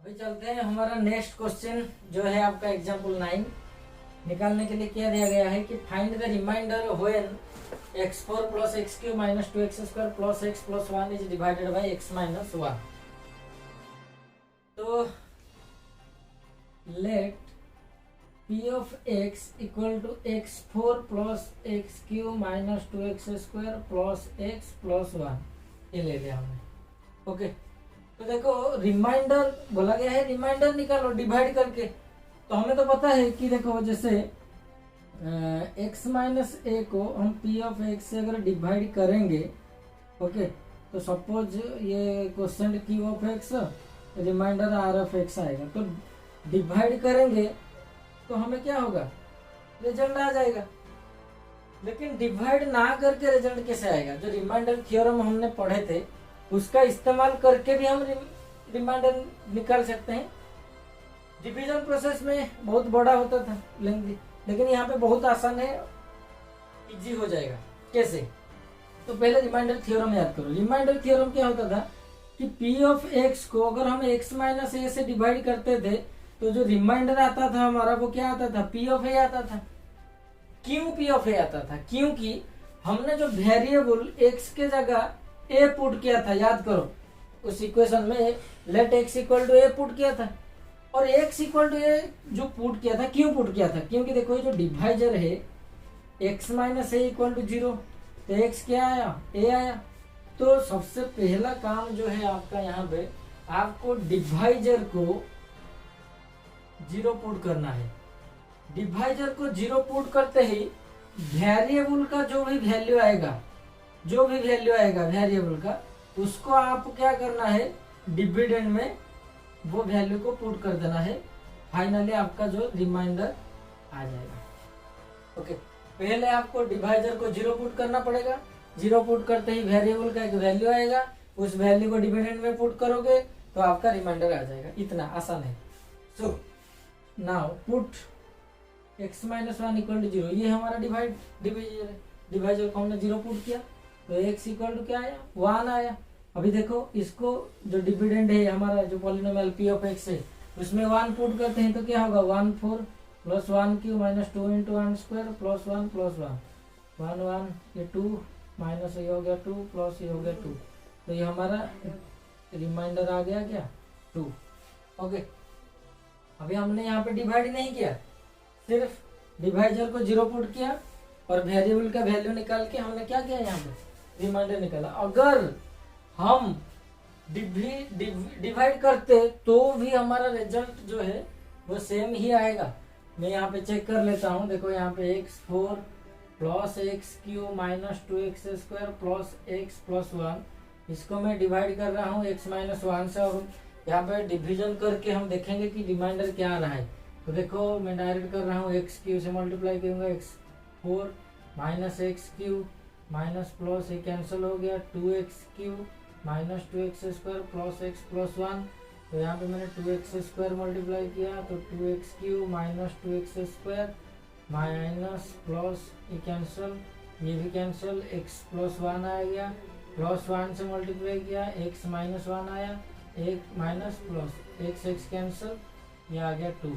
अभी चलते हैं हमारा नेक्स्ट क्वेश्चन जो है आपका एग्जाम्पल 9 निकालने के लिए क्या दिया गया है कि find the remainder when x4 plus x cube minus 2x² plus x plus 1 is divided by x minus 1। तो let p of x equal to x4 plus x cube minus 2x² plus x plus 1 ये ले लिया हमने। Okay तो देखो reminder बोला गया है, रिमाइंडर निकालो डिवाइड करके। तो हमें तो पता है कि देखो जैसे x माइनस ए को हम p ऑफ x से अगर डिवाइड करेंगे, ओके तो सपोज ये question q of x remainder r of x आएगा। तो डिवाइड करेंगे तो हमें क्या होगा, रिजल्ट आ जाएगा। लेकिन डिवाइड ना करके रिजल्ट कैसे आएगा? जो रिमाइंडर थ्योरम हमने पढ़े थे उसका इस्तेमाल करके भी हम रिमाइंडर निकाल सकते हैं। डिवीजन प्रोसेस में बहुत बड़ा होता था लेंथी, लेकिन यहाँ पे बहुत आसान है, इजी हो जाएगा। कैसे? तो पहले रिमाइंडर थ्योरम याद करो। रिमाइंडर थ्योरम क्या होता था कि p ऑफ x को अगर हम x माइनस ए से डिवाइड करते थे तो जो रिमाइंडर आता था हमारा वो क्या आता था, p ऑफ a आता था। क्यों p ऑफ a आता था? क्योंकि हमने जो वेरिएबल x के जगह a पुट किया था, याद करो उस इक्वेशन में let x equal to a put किया था। और x इक्वल टू a जो पुट किया था, क्यों पुट किया था? क्योंकि देखो ये जो डिवाइजर है x minus a equal to 0, तो x क्या आया, a आया। तो सबसे पहला काम जो है आपका यहाँ पे, आपको डिवाइजर को 0 पुट करना है। डिवाइजर को 0 पुट करते ही वेरिएबल का जो भी वैल्यू आएगा वेरिएबल का, उसको आप क्या करना है, डिविडेंड में वो वैल्यू को पुट कर देना है। फाइनली आपका जो रिमाइंडर आ जाएगा। ओके पहले आपको डिवाइजर को 0 पुट करना पड़ेगा। 0 पुट करते ही वेरिएबल का एक वैल्यू आएगा, उस वैल्यू को डिविडेंड में पुट करोगे तो आपका रिमाइंडर आ जाएगा। इतना आसान है। So now put x minus 1 equal to 0, ये हमारा डिवाइजर है। डिवाइजर को हमने 0 पुट किया तो x इक्वल टू क्या आया, 1 आया। अभी देखो इसको जो डिविडेंड है हमारा जो पॉलिनोमियल p ऑफ x है उसमें 1 पुट करते हैं तो क्या होगा, 1 4 plus 1 Q minus 2 into 1 square plus 1 plus 1 1 ये 2 माइनस ये हो गया 2 प्लस ये हो गया 2। तो ये हमारा रिमाइंडर आ गया क्या, 2। ओके अभी हमने यहाँ पे डिवाइड नहीं किया, सिर्फ डिवाइजर को 0 पुट किया और वेरिएबल का वैल्यू निकाल के हमने क्या किया, यहाँ पे रिमाइंडर निकाला। अगर हम डिवाइड करते तो भी हमारा रिजल्ट जो है वो सेम ही आएगा। मैं यहाँ पे चेक कर लेता हूँ। देखो यहाँ पे x4 plus x cube minus 2x² plus x plus 1, इसको मैं डिवाइड कर रहा हूँ x माइनस 1 से, और यहाँ पे डिवीजन करके हम देखेंगे कि रिमाइंडर क्या आ रहा है। तो देखो मैं डायरेक्ट कर रहा हूँ, एक्स क्यू से मल्टीप्लाई करूँगा, x4 minus x cube minus plus ये कैंसिल हो गया, 2x³ minus 2x² plus x plus 1। तो यहाँ पे मैंने 2x² मल्टीप्लाई किया तो 2x³ minus 2x² minus plus ये कैंसिल, ये भी कैंसिल, x प्लस 1 आ गया, प्लस 1 से मल्टीप्लाई किया x माइनस 1 आया, एक माइनस प्लस x कैंसिल, ये आ गया 2।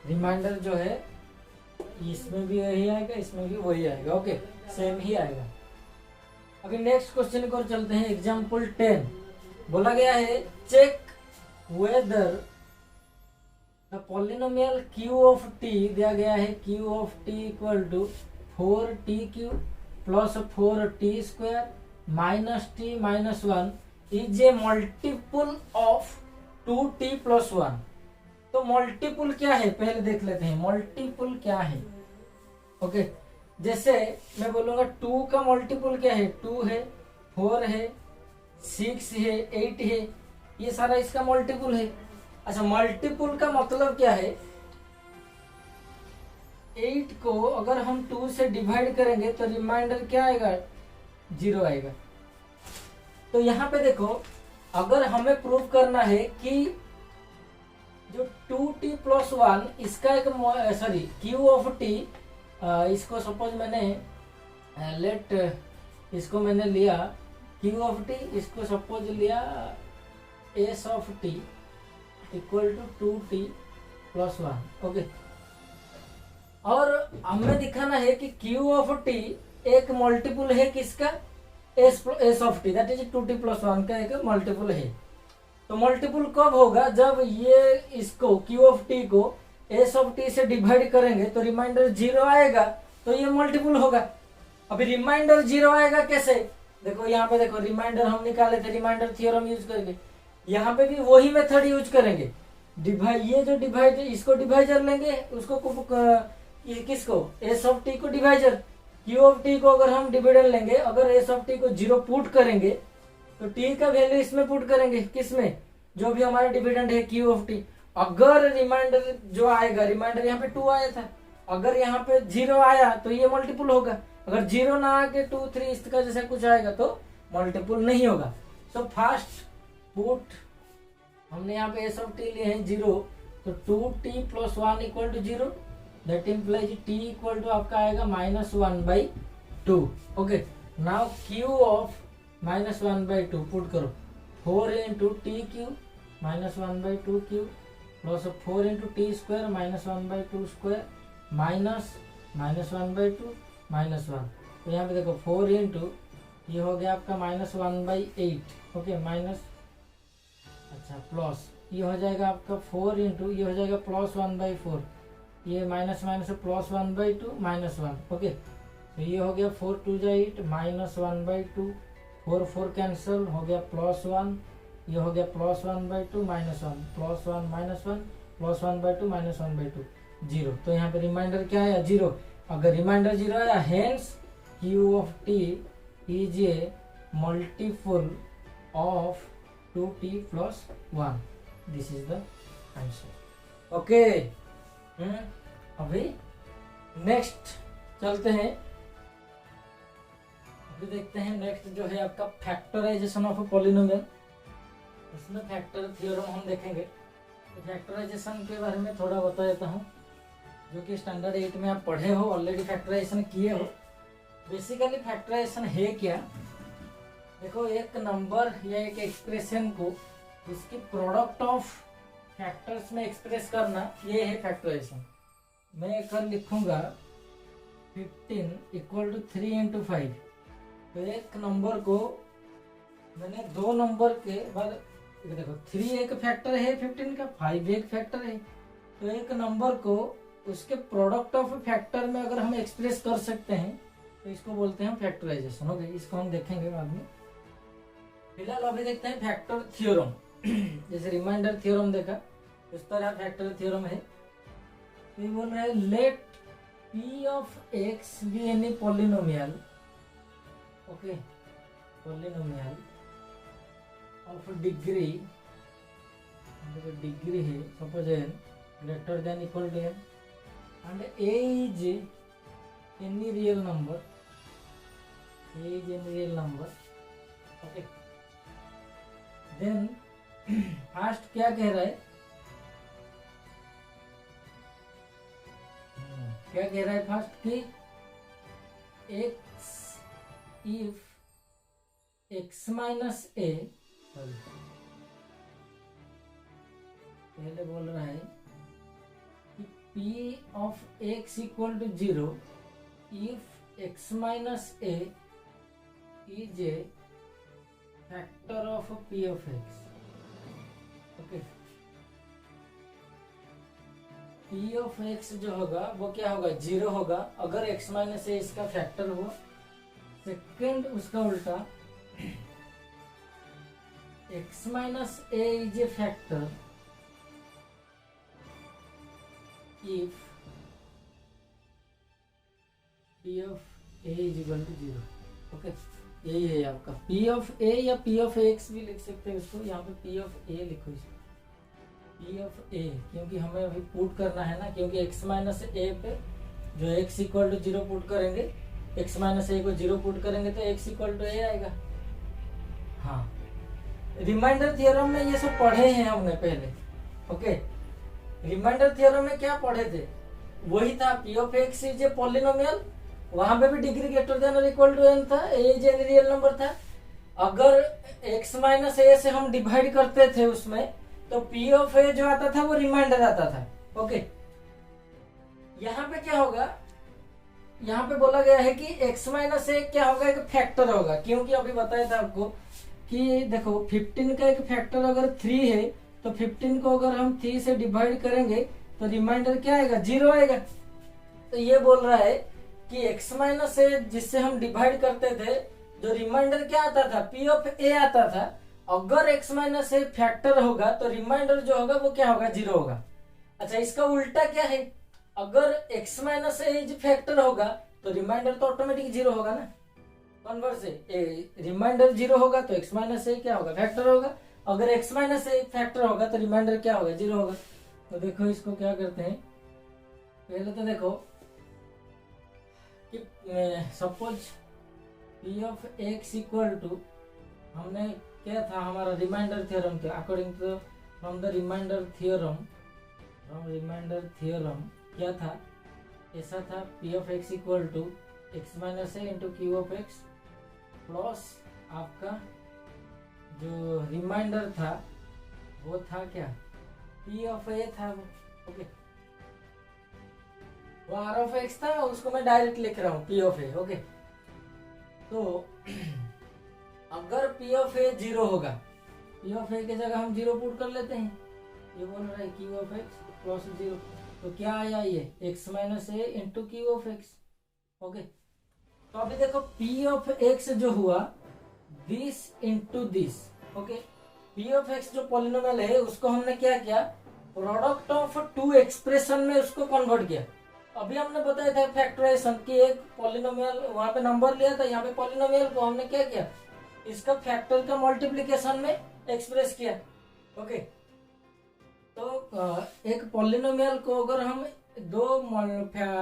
रिमाइंडर जो है इसमें भी वही आएगा, इसमें भी वही आएगा। ओके सेम ही आएगा। अभी नेक्स्ट क्वेश्चन को चलते हैं। एग्जाम्पल 10 बोला गया है check whether the polynomial q of t दिया गया है, q of t equal to 4t³ plus 4t² minus t minus 1 is a multiple of 2t plus 1। तो मल्टीपल क्या है पहले देख लेते हैं, मल्टीपल क्या है। ओके जैसे मैं बोलूंगा 2 का मल्टीपल क्या है, 2 है, 4 है, 6 है, 8 है, ये सारा इसका मल्टीपल है। अच्छा मल्टीपल का मतलब क्या है, 8 को अगर हम 2 से डिवाइड करेंगे तो रिमाइंडर क्या आएगा, 0 आएगा। तो यहाँ पे देखो अगर हमें प्रूव करना है कि जो 2t प्लस 1 इसका एक सॉरी q ऑफ t, इसको सपोज मैंने लेट इसको मैंने लिया q ऑफ t, इसको सपोज लिया s of t, equal to 2t plus 1। Okay, और हमें दिखाना है कि q ऑफ t एक मल्टीपल है किसका, s of t, that is 2t plus 1 का एक मल्टीपल है। तो मल्टीपल कब होगा, जब ये इसको q ऑफ t को s ऑफ t से डिवाइड करेंगे तो रिमाइंडर 0 आएगा, तो ये मल्टीपल होगा। अभी रिमाइंडर 0 आएगा कैसे, देखो यहाँ पे देखो, रिमाइंडर हम निकाले थे रिमाइंडर थ्योरम यूज करके, यहाँ पे भी वही मेथड यूज करेंगे। ये जो डिवाइड, इसको डिवाइजर लेंगे, उसको ये किसको, s ऑफ t को डिवाइजर, q ऑफ t को अगर हम डिविडेंड लेंगे, अगर s ऑफ t को 0 पुट करेंगे तो t का वैल्यू इसमें पुट करेंगे, किसमें, जो भी हमारा डिविडेंड है q ऑफ t। अगर रिमाइंडर जो आएगा, रिमाइंडर यहाँ पे 2 आया था, अगर यहाँ पे 0 आया तो ये मल्टीपल होगा, अगर 0 ना आके 2 3 इसका जैसा कुछ आएगा तो मल्टीपल नहीं होगा। सो फर्स्ट पुट, हमने यहाँ पे s ऑफ t लिए हैं 0, तो 2t plus 1 equal to 0, that implies t equal to आपका आएगा -1/2। Okay, now q of -1/2 put करो, 4 into t cube -1/2 cube plus 4 into t square -1/2 square minus -1/2 -1। तो यहाँ पे देखो 4 इंटू, ये हो गया आपका -1/8। ओके, माइनस, अच्छा प्लस, ये हो जाएगा आपका 4 इंटू, ये हो जाएगा प्लस 1/4, ये माइनस माइनस प्लस 1/2 -1। ओके, तो ये हो गया 4 2 8 -1/2, 4 4 कैंसिल, हो गया प्लस 1, ये हो गया प्लस 1/2 -1, प्लस 1 -1 प्लस 1/2 -1/2 0। तो यहाँ पे रिमाइंडर क्या आया, 0। अगर रिमाइंडर 0 आया, hence q of t is a multiple of 2t plus 1, this is the answer. Okay, अभी नेक्स्ट चलते हैं, अभी देखते हैं नेक्स्ट जो है आपका फैक्टराइजेशन ऑफ पॉलिनोमियल। इसमें फैक्टर थ्योरम हम देखेंगे। तो फैक्टराइजेशन के बारे में थोड़ा बता देता हूँ, जो कि स्टैंडर्ड 8 में आप पढ़े हो, ऑलरेडी फैक्टराइजेशन किए हो। बेसिकली फैक्टराइजेशन है क्या, देखो एक नंबर या एक एक्सप्रेशन को इसकी प्रोडक्ट ऑफ फैक्टर्स में एक्सप्रेस करना, ये है फैक्टराइजेशन। मैं कर लिखूंगा 15 इक्वल टू 3 इंटू 5। तो एक नंबर को मैंने दो नंबर के बाद, देखो 3 एक फैक्टर है 15 का, 5 एक फैक्टर है, तो एक नंबर को उसके प्रोडक्ट ऑफ फैक्टर में अगर हम एक्सप्रेस कर सकते हैं तो इसको बोलते हैं फैक्टराइजेशन। ओके, इसको हम देखेंगे बाद में। फिलहाल अभी देखते हैं फैक्टर थ्योरम। जैसे रिमाइंडर थ्योरम देखा, इस तरह फैक्टर थ्योरम है। तो ये बोल रहे हैं let p of x be any polynomial, okay, polynomial of degree, degree है suppose n greater than equal to n and a is any real number, a is any real number, okay, then first क्या कह रहा है, क्या कह रहा है first कि x if x minus a, पहले बोल रहा है कि p of x equal to 0 if x minus a is a factor of p of x, okay. p of x जो होगा वो क्या होगा, 0 होगा अगर x माइनस a इसका फैक्टर हो। सेकेंड उसका उल्टा, x minus a is a factor if p of a is equal to 0, okay. यही है आपका p ऑफ a या p ऑफ x भी लिख सकते हैं इसको, यहाँ पे p ऑफ a लिखो इसको, p ऑफ a, क्योंकि हमें अभी पुट करना है ना, क्योंकि x माइनस a पे जो x इक्वल टू 0 पुट करेंगे, x माइनस a को 0 पुट करेंगे तो x इक्वल टू a आएगा। हाँ, रिमाइंडर थ्योरम में ये सब पढ़े हैं हमने पहले, ओके। रिमाइंडर थ्योरम में क्या पढ़े थे, वही था p of x is a polynomial, वहां पे भी डिग्री ग्रेटर देन और इक्वल टू n था, a इज रियल नंबर था। अगर x माइनस a से हम डिवाइड करते थे उसमें तो पी ऑफ ए जो आता था वो रिमाइंडर आता था। ओके, यहाँ पे क्या होगा, यहाँ पे बोला गया है कि x माइनस ए क्या होगा, एक फैक्टर होगा, क्योंकि अभी बताया था आपको कि देखो 15 का एक फैक्टर अगर 3 है तो 15 को अगर हम 3 से डिवाइड करेंगे तो रिमाइंडर क्या आएगा, 0 आएगा। तो ये बोल रहा है कि x माइनस ए जिससे हम डिवाइड करते थे, जो रिमाइंडर क्या आता था, पी ऑफ ए आता था, अगर x माइनस ए फैक्टर होगा तो रिमाइंडर जो होगा वो क्या होगा, 0 होगा। अच्छा, इसका उल्टा क्या है, अगर x माइनस ए फैक्टर होगा तो रिमाइंडर तो ऑटोमेटिक 0 होगा ना, कन्वर्स है, रिमाइंडर 0 होगा तो x माइनस ए क्या होगा, फैक्टर होगा। अगर x माइनस ए फैक्टर होगा तो रिमाइंडर क्या होगा, 0 होगा। तो देखो इसको क्या करते हैं, पहले तो देखो कि suppose p of x equal to, हमने क्या था हमारा रिमाइंडर थ्योरम था, according to from the remainder theorem क्या था, ऐसा था p of x equal to x minus A into Q of x plus आपका जो रिमाइंडर था वो था क्या, p ऑफ a था वो। ओके, वो r ऑफ x था, उसको मैं डायरेक्ट लिख रहा हूँ p ऑफ a। ओके, तो अगर p ऑफ a 0 होगा, p ऑफ a की जगह हम 0 पुट कर लेते हैं, ये बोल रहा है q ऑफ x प्लस 0, तो क्या आया ये x minus A into Q of x। Okay, तो अभी देखो p ऑफ x जो हुआ this into this. Okay, p of x जो पॉलिनोमियल है उसको हमने क्या किया, प्रोडक्ट ऑफ टू एक्सप्रेशन में उसको कन्वर्ट किया। अभी हमने बताया था फैक्टराइजेशन की, एक पॉलिनोमियल वहां पे नंबर लिया था, यहाँ पे पॉलिनोमियल को हमने क्या किया, इसका फैक्टर का मल्टीप्लिकेशन में एक्सप्रेस किया। ओके, तो एक पॉलिनोमियल को अगर हम दो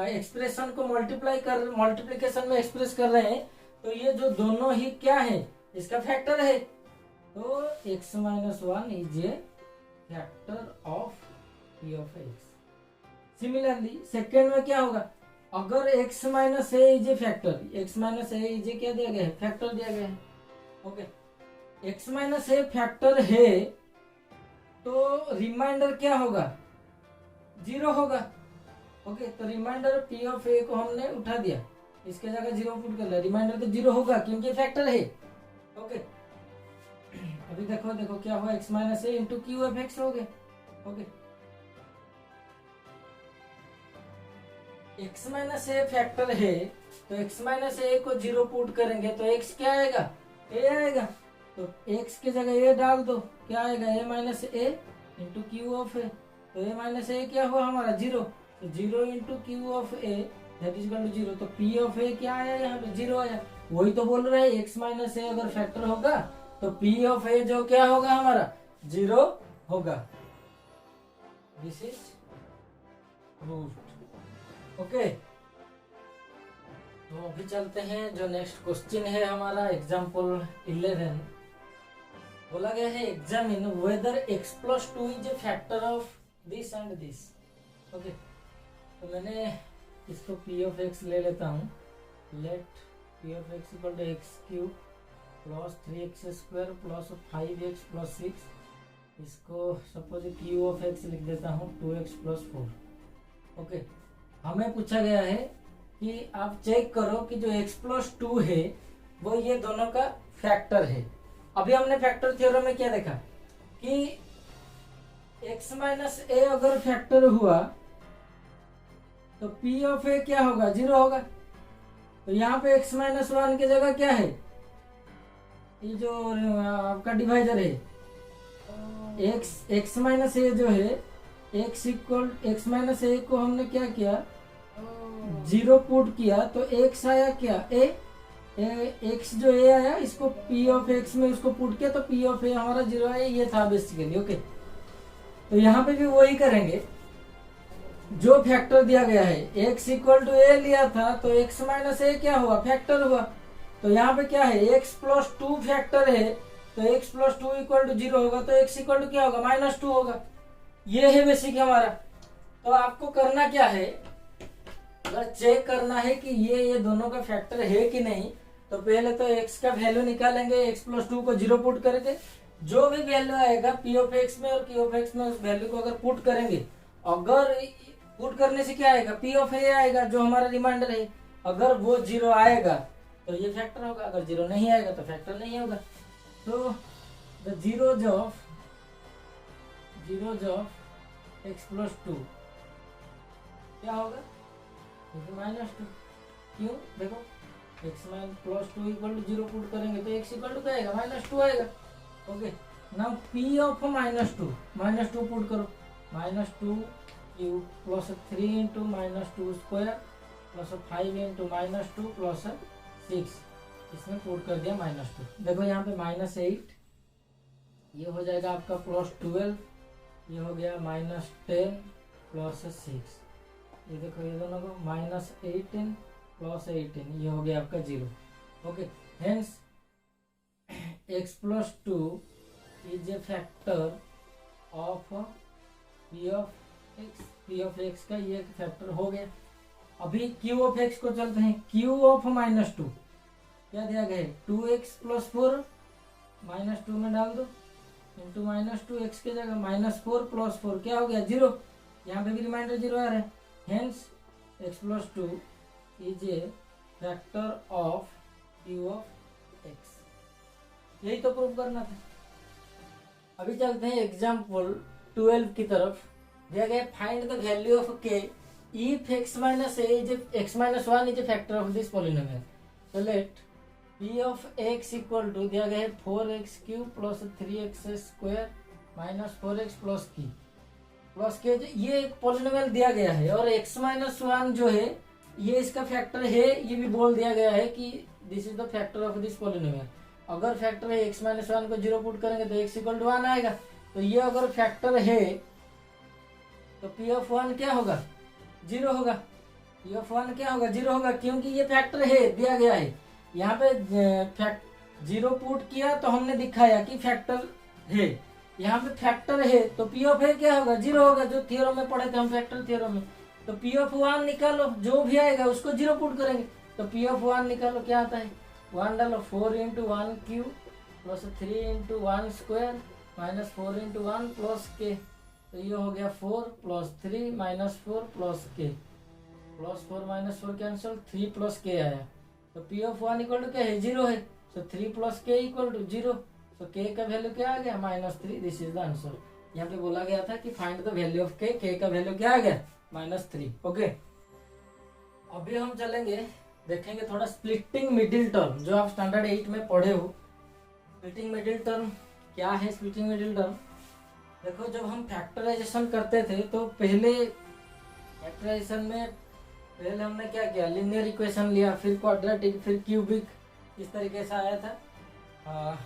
एक्सप्रेशन को मल्टीप्लिकेशन में एक्सप्रेस कर रहे हैं तो ये जो दोनों ही क्या है, इसका फैक्टर है, तो x minus 1 is a factor of p of x। Similarly second में क्या होगा, अगर x minus A is a factor, x minus A is a क्या दिया गया है, फैक्टर दिया गया है। ओके, x माइनस ए फैक्टर है तो रिमाइंडर क्या होगा, 0 होगा। ओके, तो रिमाइंडर p ऑफ a को हमने उठा दिया, इसके जगह 0 पुट कर लिया, रिमाइंडर तो 0 होगा क्योंकि फैक्टर है। ओके, अभी देखो क्या हुआ, x minus A into Q of x हो गया। ओके, x माइनस ए फैक्टर है तो x माइनस ए को 0 पुट करेंगे तो x क्या आएगा, a आएगा, तो x की जगह a डाल दो, क्या आएगा, a minus A into Q of A, तो a माइनस ए क्या हुआ हमारा 0, तो 0 into Q of a that is equal to 0, तो p ऑफ ए क्या आया, यहाँ पे 0 आया। वही तो बोल रहे हैं x माइनस ए अगर फैक्टर होगा तो p ऑफ ए जो क्या होगा हमारा 0 होगा। This is proved. ओके, तो अभी चलते हैं जो नेक्स्ट क्वेश्चन है हमारा एग्जाम्पल 11। बोला गया है examine whether x plus 2 is a factor of this and this. Okay, तो मैंने इसको p ऑफ x ले लेता हूँ, let p of x equal to x cube plus 3x square plus 5x plus 6, इसको सपोज q ऑफ x लिख देता हूँ 2x प्लस 4। ओके, हमें पूछा गया है कि आप चेक करो कि जो x प्लस 2 है वो ये दोनों का फैक्टर है। अभी हमने फैक्टर थ्योरम में क्या देखा कि x माइनस ए अगर फैक्टर हुआ तो p ऑफ ए क्या होगा, 0 होगा। तो यहाँ पे x माइनस 1 की जगह क्या है, ये जो आपका डिवाइजर है x माइनस ए जो है, x माइनस ए को हमने क्या किया, 0 पुट किया तो x आया क्या, x जो a आया इसको p ऑफ x में उसको पुट किया तो p ऑफ a हमारा 0 आया, ये था बेसिकली। ओके, तो यहाँ पे भी वही करेंगे, जो फैक्टर दिया गया है x इक्वल टू a लिया था तो x माइनस a क्या हुआ, फैक्टर हुआ। तो यहाँ पे क्या है, x प्लस 2 फैक्टर है तो x प्लस 2 इक्वल टू 0 होगा, तो x इक्वल टू क्या होगा, -2 होगा। ये है बेसिक हमारा। तो आपको करना क्या है, अगर चेक करना है कि ये दोनों का फैक्टर है कि नहीं, तो पहले तो x का वैल्यू निकालेंगे, x प्लस 2 को 0 पुट करके, जो भी वैल्यू आएगा पी ऑफ एक्स में और क्यू ऑफ एक्स में, उस वैल्यू को अगर पुट करेंगे, अगर पुट करने से क्या आएगा, पी ऑफ ए आएगा जो हमारा रिमाइंडर है। अगर वो 0 आएगा तो ये फैक्टर होगा, अगर 0 नहीं आएगा तो फैक्टर नहीं होगा। तो the zeros of x plus 2 क्या होगा, -2। क्यों, देखो x plus 2 equal to 0 put करेंगे तो एक्स इक्वल टू क्या आएगा, -2 आएगा। Okay, now p of -2 put करो, -2 cube plus 3 into -2 square plus 5 into -2 plus 6, इसमें पुट कर दिया -2। देखो यहाँ पे -8, ये हो जाएगा आपका +12, ये हो गया -10 प्लस 6, ये देखो ये दोनों को -18 प्लस 18, ये हो गया आपका 0। Okay, hence x plus 2 is a factor of p of x का ये फैक्टर हो गया। अभी q ऑफ x को चलते हैं, q ऑफ -2 क्या दिया गया है, 2x प्लस 4 -2 में डाल दो इंटू -2 x की जगह -4 प्लस 4 क्या हो गया, 0। यहाँ पे भी रिमाइंडर 0 आ रहा है, hence x plus 2 is a factor of q of x। यही तो प्रूव करना था। अभी चलते हैं एग्जाम्पल 12 की तरफ। दिया गया find the value of k if x minus a is x minus 1 is a factor of this polynomial। so let p of x equal to दिया गया है 4x cube plus 3x square minus 4x plus के ये एक polynomial दिया गया है, और x माइनस 1 जो है ये इसका फैक्टर है। ये भी बोल दिया गया है कि this is the factor of this polynomial. अगर फैक्टर है x माइनस 1 को 0 पुट करेंगे तो x इक्वल टू 1 आएगा। तो ये अगर फैक्टर है तो p ऑफ 1 क्या होगा, 0 होगा। p ऑफ 1 क्या होगा, 0 होगा, क्योंकि ये फैक्टर है दिया गया है। यहाँ पे 0 पुट किया तो हमने दिखाया कि फैक्टर है। यहाँ पे फैक्टर है तो p ऑफ a क्या होगा, 0 होगा, जो थ्योरम में पढ़े थे हम फैक्टर थ्योरम में। तो p ऑफ 1 निकालो, जो भी आएगा उसको 0 पुट करेंगे। तो p ऑफ 1 निकालो, क्या आता है, 1 डालो, 4 into 1 cube plus 3 into 1 square minus 4 into 1 plus के। तो ये हो गया 4 प्लस 3 माइनस 4 प्लस के, प्लस 4 माइनस 4 कैंसिल, 3 प्लस के आया। तो p ऑफ 1 इक्वल टू क्या है, 0 है। तो 3 प्लस के इक्वल टू 0। तो k का वैल्यू क्या आ गया, -3। This is the answer. यहाँ पे बोला गया था कि find the value of k का वैल्यू क्या आ गया, -3। ओके, अभी हम चलेंगे, देखेंगे थोड़ा स्प्लिटिंग मिडिल टर्म, जो आप स्टैंडर्ड 8 में पढ़े हो। स्प्लिटिंग मिडिल टर्म क्या है, स्प्लिटिंग मिडिल टर्म देखो, जब हम फैक्टराइजेशन करते थे तो पहले फैक्टराइजेशन में पहले हमने क्या किया, लिनियर इक्वेशन लिया, फिर क्वाड्रेटिक, फिर क्यूबिक, इस तरीके से आया था।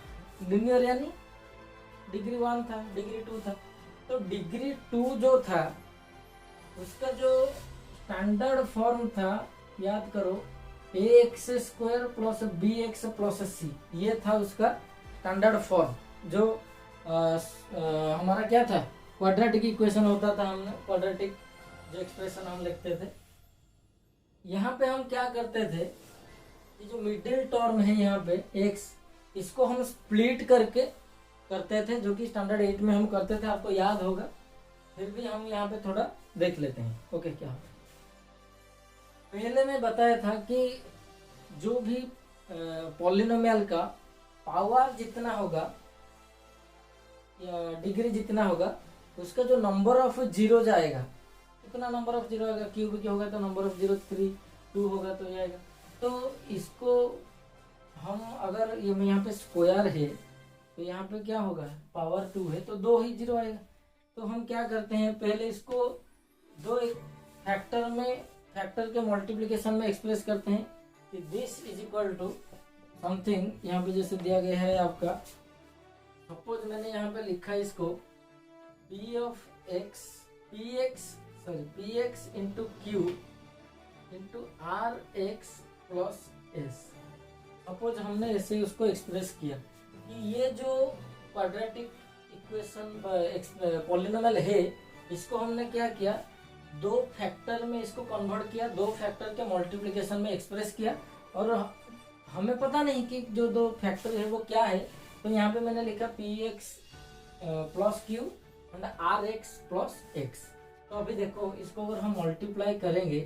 लिनियर यानी डिग्री 1 था, डिग्री 2 था। तो डिग्री 2 जो था उसका जो स्टैंडर्ड फॉर्म था, याद करो, ax square plus bx plus c, ये था उसका स्टैंडर्ड फॉर्म। जो हमारा क्या था, क्वाड्रेटिक इक्वेशन होता था, हमने क्वाड्रेटिक जो एक्सप्रेशन हम लिखते थे। यहाँ पे हम क्या करते थे, ये जो मिडिल टर्म है यहाँ पे x, इसको हम स्प्लिट करके करते थे, जो कि स्टैंडर्ड 8 में हम करते थे, आपको याद होगा। फिर भी हम यहाँ पे थोड़ा देख लेते हैं। ओके, क्या होता है, पहले मैं बताया था कि जो भी पॉलिनोमियल का पावर जितना होगा या डिग्री जितना होगा, उसका जो नंबर ऑफ जीरो जाएगा, कितना नंबर ऑफ जीरो आएगा, क्यूबिक होगा तो नंबर ऑफ जीरो 3, 2 होगा तो ये आएगा। तो इसको हम अगर ये यहाँ पे स्क्वायर है तो यहाँ पे क्या होगा, पावर 2 है तो 2 ही जीरो आएगा। तो हम क्या करते हैं, पहले इसको दो फैक्टर में, फैक्टर के मल्टीप्लिकेशन में एक्सप्रेस करते हैं कि this is equal to something. यहाँ पे जैसे दिया गया है आपका, सपोज मैंने यहाँ पे लिखा है इसको p of px into q into r x plus s. Suppose हमने ऐसे उसको एक्सप्रेस किया कि ये जो क्वाड्रेटिक इक्वेशन पॉलिनोमियल है, इसको हमने क्या किया, दो फैक्टर में इसको कन्वर्ट किया, दो फैक्टर के मल्टीप्लिकेशन में एक्सप्रेस किया। और हमें पता नहीं कि जो दो फैक्टर है वो क्या है, तो यहाँ पे मैंने लिखा p x plus q and r x plus x. तो अभी देखो इसको अगर हम मल्टीप्लाई करेंगे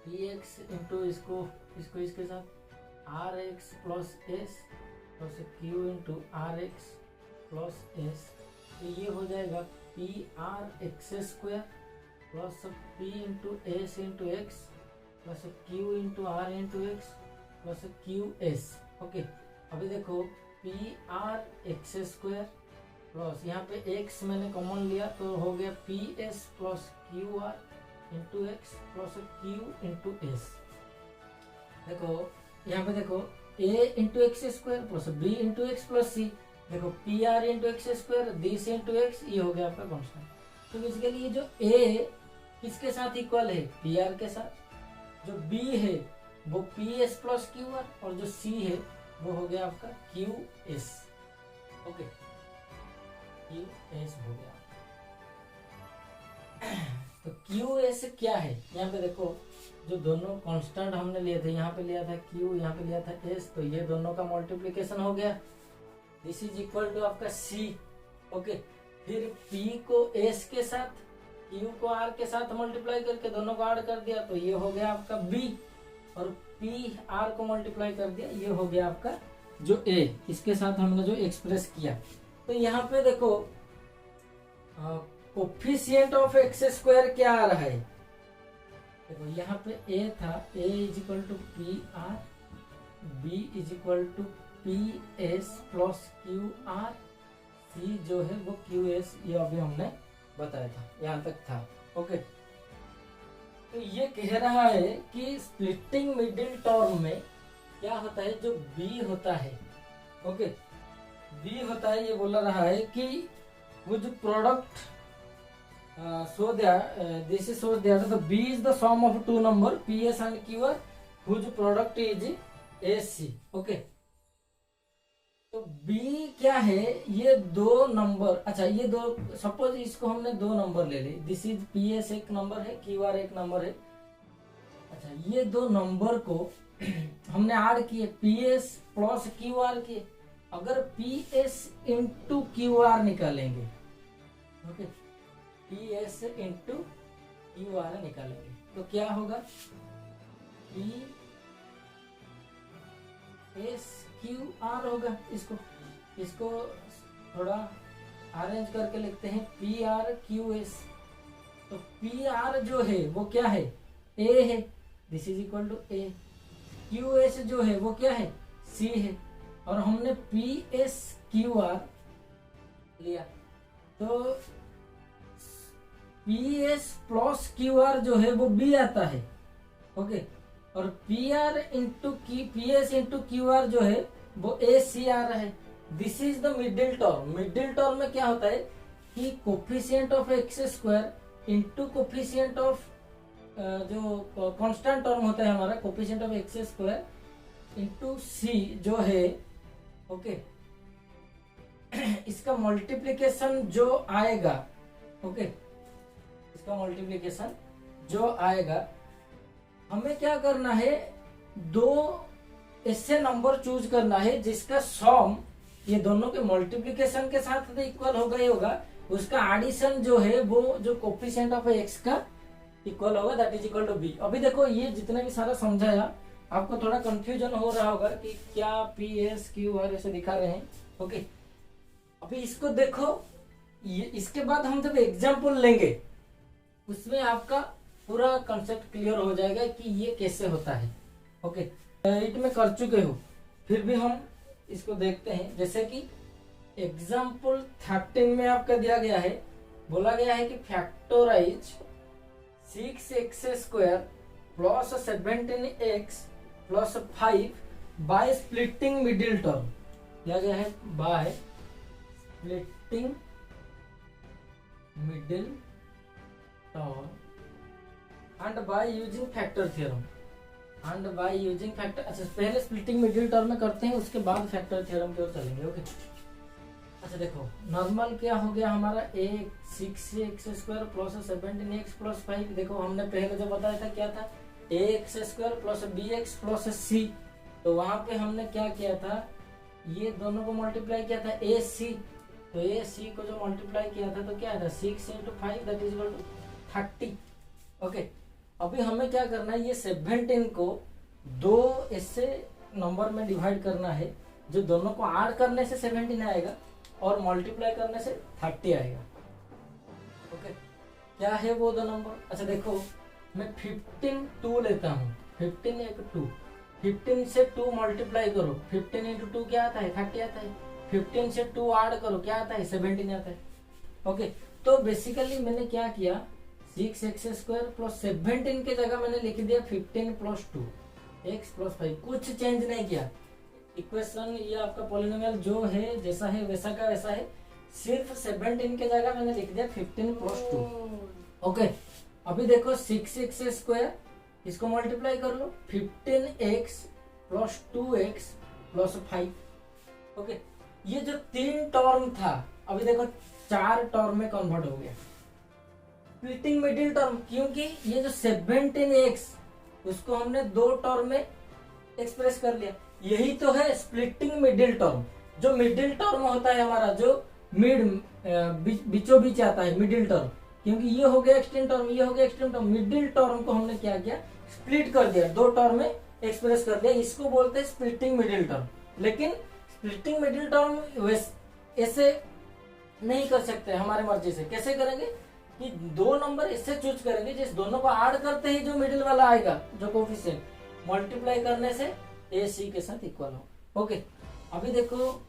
पी एक्स इंटू इसको इसके साथ r x plus s plus q into r x plus s, तो ये हो जाएगा p r x square plus p into s into x plus q into r into x plus q s. Okay, अभी देखो P r x square plus यहाँ पे x मैंने common लिया तो हो गया p S plus Q r into x plus q into s. देखो यहाँ पे देखो ए into X square plus B into x plus C, देखो P R into X square this into X, ये हो गया आपका कॉन्स्टेंट। तो बेसिकली ये जो ए किसके साथ इक्वल है, पी आर के साथ, जो बी है वो P S plus Q R और जो सी है वो हो गया आपका Q s. Okay, Q S हो गया। तो क्यू एस क्या है, यहाँ पे देखो जो दोनों कांस्टेंट हमने लिए थे, यहाँ पे लिया था क्यू, यहाँ पे लिया था एस, तो ये दोनों का मल्टीप्लिकेशन हो गया, दिस इज इक्वल टू आपका सी। ओके, फिर पी को एस के साथ क्यू को आर के साथ मल्टीप्लाई करके दोनों को ऐड कर दिया तो ये हो गया आपका बी, और पी आर को मल्टीप्लाई कर दिया ये हो गया आपका जो ए, इसके साथ हमने जो एक्सप्रेस किया। तो यहाँ पे देखो कोफिशिएंट ऑफ एक्स स्क्वायर क्या आ रहा है, देखो यहाँ पे ए था, A is equal to P R, B is equal to P S plus Q R, C जो है वो क्यू एस, ये अभी हमने बताया था, यहाँ तक था। ओके, तो ये कह रहा है कि स्प्लिटिंग मिडिल टर्म में क्या होता है, जो बी होता है, ओके बी होता है, ये बोला रहा है कि वो जो product so this is so that the b is the sum of two number ps and qr whose product is ac। Okay, तो b क्या है, ये दो नंबर, अच्छा ये दो, सपोज इसको हमने दो नंबर ले ली, दिस इज ps एक नंबर है, qr एक नंबर है। अच्छा, ये दो नंबर को हमने ऐड किए, ps प्लस qr किए, अगर ps इंटू qr निकालेंगे, okay P S into Q are निकालेंगे तो क्या होगा, पी एस क्यू आर होगा। इसको थोड़ा अरेंज करके लिखते हैं, पी आर क्यू एस। तो पी आर जो है वो क्या है, ए है, this is equal to a, q s जो है वो क्या है, सी है, और हमने पी एस क्यू आर लिया तो P S plus Q R जो है वो बी आता है। ओके, और P R into P S into Q R जो है वो ए सी आ रहा है, this is the middle term. Middle term में क्या होता है कि coefficient of X square into coefficient of जो कांस्टेंट टर्म होता है हमारा, coefficient of X square into C जो है, ओके इसका मल्टीप्लिकेशन जो आएगा, ओके इसका मल्टीप्लिकेशन जो आएगा, हमें क्या करना है, दो ऐसे नंबर चूज करना है जिसका सम ये दोनों के मल्टीप्लिकेशन के साथ इक्वल होगा ही होगा, उसका एडिशन जो है वो जो कोफिशिएंट ऑफ एक्स का इक्वल होगा, that is equal to b. अभी देखो ये जितना भी सारा समझाया, आपको थोड़ा कंफ्यूजन हो रहा होगा कि क्या पी एस क्यू आर ऐसे दिखा रहे हैं। ओके, अभी इसको देखो, ये इसके बाद हम जब एग्जाम्पल लेंगे उसमें आपका पूरा कंसेप्ट क्लियर हो जाएगा कि ये कैसे होता है। ओके, इट में कर चुके हो, फिर भी हम इसको देखते हैं। जैसे कि एग्जाम्पल 13 में आपका दिया गया है, बोला गया है कि factorise 6x square plus 17x plus 5 by splitting middle term, दिया गया है by splitting middle term and bye using factor theorem, and bye using factor. अच्छा, पहले स्प्लिटिंग मिडिल टर्म में करते हैं, उसके बाद फैक्टर थ्योरम की ओर चलेंगे। ओके, अच्छा देखो नॉर्मल क्या हो गया हमारा, ए 6x square plus 17x plus 5। देखो हमने पहले जो बताया था क्या था, ax square plus bx plus c। तो वहां पे हमने क्या किया था, ये दोनों को मल्टीप्लाई किया था ए सी, तो ए सी को जो मल्टीप्लाई किया था तो क्या था 6 into 5 that is equal to 30। Okay, अभी हमें क्या करना है, ये 17 को दो ऐसे नंबर में डिवाइड करना है जो दोनों को ऐड करने से 17 आएगा और मल्टीप्लाई करने से 30 आएगा। ओके, क्या है वो दो नंबर? अच्छा देखो, मैं 15 2 लेता हूँ, 15 एक 2, 15 से 2 मल्टीप्लाई करो, 15 इंटू 2 क्या आता है 30 आता है, 15 से 2 ऐड करो क्या आता है 17 आता है। ओके, तो बेसिकली मैंने क्या किया, 6x² प्लस 17 के जगह मैंने लिख दिया 15 प्लस 2 x प्लस 5, कुछ चेंज नहीं किया। इक्वेशन ये आपका पॉलिनोमियल जो है जैसा है वैसा का वैसा है, सिर्फ 17 के जगह मैंने लिख दिया 15 प्लस 2। ओके, अभी देखो 6x² इसको मल्टीप्लाई कर लो, 15x plus 2x plus 5। Okay, ये जो 3 टर्म था अभी देखो 4 टर्म में कन्वर्ट हो गया, स्प्लिटिंग मिडिल टर्म, क्योंकि ये जो 17x उसको हमने 2 टर्म में एक्सप्रेस कर लिया। यही तो है स्प्लिटिंग मिडिल टर्म। जो मिडिल टर्म होता है हमारा, जो बीचों बीच आता है मिडिल टर्म, क्योंकि ये हो गया एक्सट्रीम टर्म, ये हो गया एक्सट्रीम टर्म, मिडिल टर्म को हमने क्या किया, स्प्लिट कर दिया, 2 टर्म में एक्सप्रेस कर दिया, इसको बोलते हैं स्प्लिटिंग मिडिल टर्म। लेकिन स्प्लिटिंग मिडिल टर्म ऐसे नहीं कर सकते हमारे मर्जी से। कैसे करेंगे कि 2 नंबर इससे चूज करेंगे जिस दोनों को ऐड करते ही जो मिडिल वाला आएगा, जो कोफिशिएंट, मल्टीप्लाई करने से ए सी के साथ इक्वल हो। ओके, अभी देखो,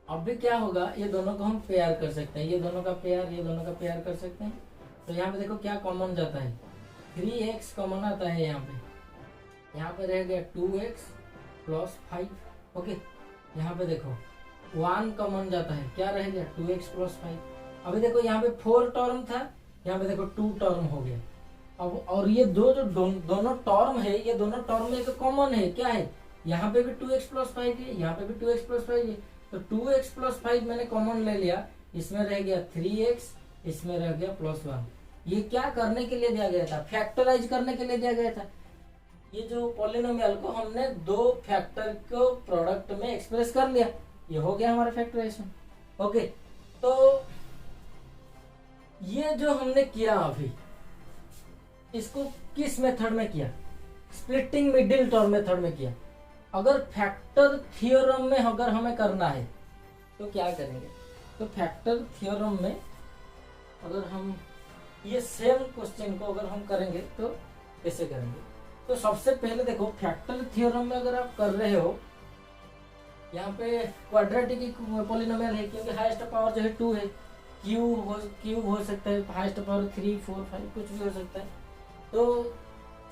अभी क्या होगा, ये दोनों को हम पेयर कर सकते हैं, ये दोनों का पेयर, ये दोनों का पेयर कर सकते हैं। तो यहाँ पे देखो क्या कॉमन जाता है, 3x कॉमन आता है यहाँ पे रह गया 2x प्लस 5। ओके, यहाँ पे देखो 1 कॉमन जाता है, क्या रह गया 2x प्लस 5। अभी देखो यहाँ पे 4 टर्म था, यहाँ पे देखो 2 टर्म हो गया। अब और ये दोनों टर्म है, ये दोनों टर्म में एक कॉमन है, क्या है, यहाँ पे भी 2x प्लस 5 है, यहाँ पे भी 2x प्लस 5 है, तो 2x प्लस 5 मैंने कॉमन ले लिया, इसमें रह गया 3x, इसमें रह गया प्लस 1। ये क्या करने के लिए दिया गया था, फैक्टराइज करने के लिए दिया गया था। ये जो पॉलिनोमियल को हमने 2 फैक्टर को प्रोडक्ट में एक्सप्रेस कर लिया, ये हो गया हमारा फैक्टराइजेशन। ओके, तो ये जो हमने किया अभी, इसको किस मेथड में किया, स्प्लिटिंग मिडिल टर्म मेथड में किया। अगर फैक्टर थ्योरम में अगर हमें करना है तो क्या करेंगे, तो फैक्टर थ्योरम में अगर हम ये सेम क्वेश्चन को अगर हम करेंगे तो कैसे करेंगे। तो सबसे पहले देखो, फैक्टर थ्योरम में अगर आप कर रहे हो, यहाँ पे क्वाड्रेटिक पॉलिनोमियल है, क्योंकि हाईएस्ट पावर जो है 2 है, क्यूब हो सकता है, हाईएस्ट पावर 3 4 5 कुछ भी हो सकता है। तो